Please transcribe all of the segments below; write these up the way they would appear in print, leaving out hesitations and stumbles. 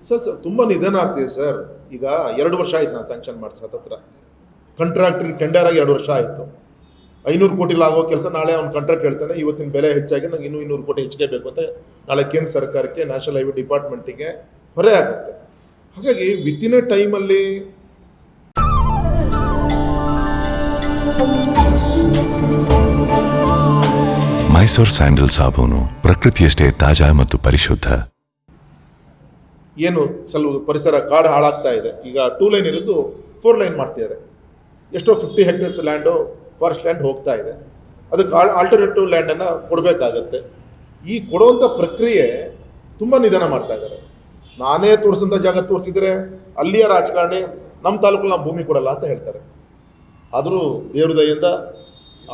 Sir ತುಂಬ ನಿಧಾನ ಆಗ್ತಿದೆ ಸರ್. ಈಗ 2 ವರ್ಷ ಆಯ್ತು ನಾನು ಸ್ಯಾಂಕ್ಷನ್ ಮಾಡಿಸಿ ಹತ್ತತ್ರ. ಕಾಂಟ್ರಾಕ್ಟ್ರಿಗೆ ಟೆಂಡರ್ ಆಗಿ 2 ವರ್ಷ ಆಯಿತು. 500 ಕೋಟಿ ಆಗೋ ಕೆಲಸ ನಾಳೆ ಅವ್ನು ಕಾಂಟ್ರಾಕ್ಟ್ ಹೇಳ್ತಾನೆ ಇವತ್ತಿನ ಬೆಲೆ ಹೆಚ್ಚಾಗಿ ನಂಗೆ ಇನ್ನೂ 200 ಕೋಟಿ ಹೆಚ್ಚಿಗೆ ಬೇಕು ಅಂತ ನಾಳೆ ಕೇಂದ್ರ ಸರ್ಕಾರಕ್ಕೆ ನ್ಯಾಷನಲ್ ಹೈವೇ ಡಿಪಾರ್ಟ್ಮೆಂಟಿಗೆ ಹೊರೆ ಆಗುತ್ತೆ. ಹಾಗಾಗಿ ವಿತಿನ್ ಎ ಟೈಮಲ್ಲಿ ಮೈಸೂರು ಸ್ಯಾಂಡಲ್ ಸಾಬೂನು ಪ್ರಕೃತಿಯಷ್ಟೇ ತಾಜಾ ಮತ್ತು ಪರಿಶುದ್ಧ. ಏನು ಸ್ವಲ್ಪ ಪರಿಸರ ಕಾಡು ಹಾಳಾಗ್ತಾ ಇದೆ. ಈಗ 2 ಲೈನ್ ಇರೋದು 4 ಲೈನ್ ಮಾಡ್ತಿದ್ದಾರೆ. ಎಷ್ಟೋ 50 ಹೆಕ್ಟೇರ್ಸ್ ಲ್ಯಾಂಡು ಫಾರೆಸ್ಟ್ ಲ್ಯಾಂಡ್ ಹೋಗ್ತಾ ಇದೆ. ಅದಕ್ಕೆ ಆಲ್ಟರ್ನೇಟಿವ್ ಲ್ಯಾಂಡನ್ನು ಕೊಡಬೇಕಾಗತ್ತೆ. ಈ ಕೊಡುವಂಥ ಪ್ರಕ್ರಿಯೆ ತುಂಬ ನಿಧಾನ ಮಾಡ್ತಾ ಇದ್ದಾರೆ. ನಾನೇ ತೋರಿಸೋಂಥ ಜಾಗ ತೋರಿಸಿದರೆ ಅಲ್ಲಿಯ ರಾಜಕಾರಣಿ ನಮ್ಮ ತಾಲೂಕಲ್ಲಿ ನಾವು ಭೂಮಿ ಕೊಡಲ್ಲ ಅಂತ ಹೇಳ್ತಾರೆ. ಆದರೂ ದೇವ್ರ ದಯೆಯಿಂದ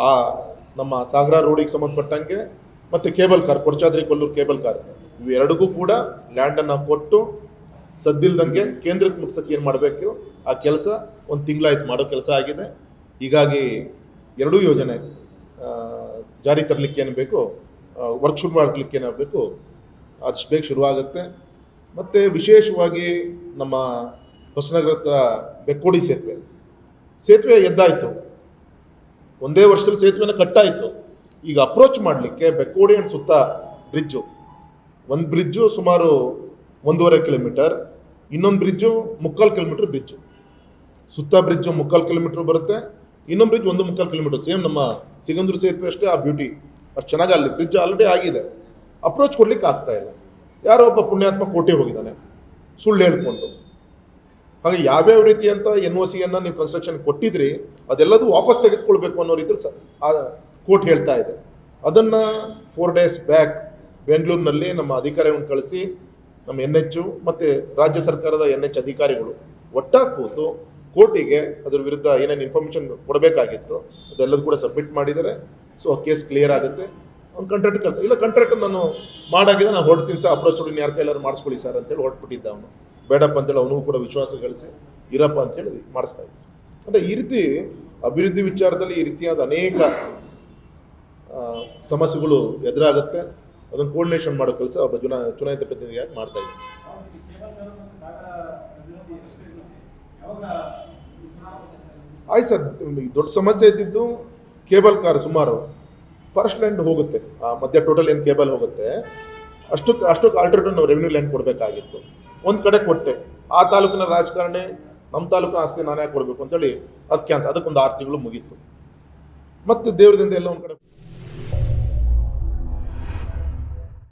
ಆ ನಮ್ಮ ಸಾಗರ ರೋಡಿಗೆ ಸಂಬಂಧಪಟ್ಟಂಗೆ ಮತ್ತು cable car Kodachadri Kollur cable car ಇವೆರಡಿಗೂ ಕೂಡ ಲ್ಯಾಂಡನ್ನು ಕೊಟ್ಟು ಸದ್ದಿಲ್ದಂಗೆ ಕೇಂದ್ರಕ್ಕೆ ಮುಟ್ಸೋಕ್ಕೆ ಏನು ಮಾಡಬೇಕು ಆ ಕೆಲಸ 1 ತಿಂಗಳಾಯ್ತು ಮಾಡೋ ಕೆಲಸ ಆಗಿದೆ. ಹೀಗಾಗಿ ಎರಡೂ ಯೋಜನೆ ಜಾರಿ ತರಲಿಕ್ಕೆ ಏನು ಬೇಕು ವರ್ಕ್ ಶುರು ಮಾಡಲಿಕ್ಕೆ ಏನಾಗಬೇಕು ಆದಷ್ಟು ಬೇಗ ಶುರುವಾಗುತ್ತೆ. ಮತ್ತು ವಿಶೇಷವಾಗಿ ನಮ್ಮ ಹೊಸನಗರ ಹತ್ರ ಬೆಕ್ಕೋಡಿ ಸೇತುವೆ ಎದ್ದಾಯಿತು. ಒಂದೇ ವರ್ಷದಲ್ಲಿ ಸೇತುವೆನ ಕಟ್ಟಾಯಿತು. ಈಗ ಅಪ್ರೋಚ್ ಮಾಡಲಿಕ್ಕೆ ಬೆಕ್ಕೋಡಿ ಅಂಡ್ ಸುತ್ತ ಬ್ರಿಡ್ಜು, ಒಂದು ಬ್ರಿಡ್ಜು ಸುಮಾರು 1.5 ಕಿಲೋಮೀಟರ್, ಇನ್ನೊಂದು ಬ್ರಿಡ್ಜು 3/4 ಕಿಲೋಮೀಟರ್ ಬ್ರಿಡ್ಜು. ಸುತ್ತ ಬ್ರಿಡ್ಜು 3/4 ಕಿಲೋಮೀಟರ್ ಬರುತ್ತೆ, ಇನ್ನೊಂದು ಬ್ರಿಡ್ಜ್ 1.25 ಕಿಲೋಮೀಟರ್. ಸೇಮ್ ನಮ್ಮ ಸಿಗಂದೂರು ಸೇತುವೆ ಅಷ್ಟೇ ಆ ಬ್ಯೂಟಿ, ಅಷ್ಟು ಚೆನ್ನಾಗಿ ಅಲ್ಲಿ ಬ್ರಿಡ್ಜ್ ಆಲ್ರೆಡಿ ಆಗಿದೆ. ಅಪ್ರೋಚ್ ಕೊಡ್ಲಿಕ್ಕೆ ಆಗ್ತಾ ಇಲ್ಲ. ಯಾರೋ ಒಬ್ಬ ಪುಣ್ಯಾತ್ಮ ಕೋಟೆ ಹೋಗಿದ್ದಾನೆ ಸುಳ್ಳು ಹೇಳ್ಕೊಂಡು. ಹಾಗೆ ಯಾವ್ಯಾವ ರೀತಿ ಅಂತ NOC ನೀವು ಕನ್ಸ್ಟ್ರಕ್ಷನ್ ಕೊಟ್ಟಿದ್ರಿ ಅದೆಲ್ಲದೂ ವಾಪಸ್ ತೆಗೆದುಕೊಳ್ಬೇಕು ಅನ್ನೋ ರೀತಿಯಲ್ಲಿ ಕೋರ್ಟ್ ಹೇಳ್ತಾ ಇದೆ. ಅದನ್ನು 4 ಡೇಸ್ ಬ್ಯಾಕ್ ಬೆಂಗಳೂರಿನಲ್ಲಿ ನಮ್ಮ ಅಧಿಕಾರಿಗಳನ್ನು ಕಳಿಸಿ ನಮ್ಮ NH ಮತ್ತು ರಾಜ್ಯ ಸರ್ಕಾರದ NH ಅಧಿಕಾರಿಗಳು ಒಟ್ಟಾಗಿ ಕೂತು ಕೋರ್ಟಿಗೆ ಅದರ ವಿರುದ್ಧ ಏನೇನು ಇನ್ಫಾರ್ಮೇಷನ್ ಕೊಡಬೇಕಾಗಿತ್ತು ಅದೆಲ್ಲದೂ ಕೂಡ ಸಬ್ಮಿಟ್ ಮಾಡಿದ್ದಾರೆ. ಸೊ ಕೇಸ್ ಕ್ಲಿಯರ್ ಆಗುತ್ತೆ. ಅವ್ನು ಕಾಂಟ್ರಾಕ್ಟ್ ಕೆಲಸ ಇಲ್ಲ, ಕಾಂಟ್ರಾಕ್ಟ್ ನಾನು ಮಾಡಾಗಿದೆ, ನಾನು ಹೊರಡ್ತೀನಿ ಸರ್, ಅಪ್ರೋಚ್ ನೋಡಿ ಯಾರ ಕೈಲಾರು ಮಾಡಿಸ್ಕೊಳ್ಳಿ ಸರ್ ಅಂತೇಳಿ ಹೊರಟ್ಬಿಟ್ಟಿದ್ದ ಅವನು. ಬೇಡಪ್ಪ ಅಂತೇಳಿ ಅವನಿಗೂ ಕೂಡ ವಿಶ್ವಾಸ ಗಳಿಸಿ ಇರಪ್ಪ ಅಂತೇಳಿ ಮಾಡಿಸ್ತಾ ಇದ್ದೆ. ಅಂದರೆ ಈ ರೀತಿ ಅಭಿವೃದ್ಧಿ ವಿಚಾರದಲ್ಲಿ ಈ ರೀತಿಯಾದ ಅನೇಕ ಸಮಸ್ಯೆಗಳು ಎದುರಾಗುತ್ತೆ. ಅದನ್ನು ಕೋರ್ಡಿನೇಷನ್ ಮಾಡೋ ಕೆಲಸ ಒಬ್ಬ ಚುನಾಯಿತ ಪ್ರತಿನಿಧಿಯಾಗಿ ಮಾಡ್ತಾ ಇದ್ದೀನಿ. ಆಯ್ತು ಸರ್, ದೊಡ್ಡ ಸಮಸ್ಯೆ ಇದ್ದಿದ್ದು ಕೇಬಲ್ ಕಾರ್ ಸುಮಾರು ಫಾರೆಸ್ಟ್ ಲ್ಯಾಂಡ್ ಹೋಗುತ್ತೆ. ಆ ಮಧ್ಯ ಟೋಟಲ್ ಏನು ಕೇಬಲ್ ಹೋಗುತ್ತೆ ಅಷ್ಟಕ್ಕೆ ಆಲ್ಟರ್ನೇಟಿವ್ ನಾವು ರೆವಿನ್ಯೂ ಲ್ಯಾಂಡ್ ಕೊಡಬೇಕಾಗಿತ್ತು. ಒಂದು ಕಡೆ ಕೊಟ್ಟೆ, ಆ ತಾಲೂಕಿನ ರಾಜಕಾರಣಿ ನಮ್ಮ ತಾಲೂಕಿನ ಆಸ್ತಿ ನಾನೇ ಕೊಡಬೇಕು ಅಂತೇಳಿ ಅದು ಕ್ಯಾನ್ಸಲ್. ಅದಕ್ಕೊಂದು 6 ತಿಂಗಳು ಮುಗೀತು. ಮತ್ತು ದೇವ್ರದಿಂದ ಎಲ್ಲ ಒಂದು ಕಡೆ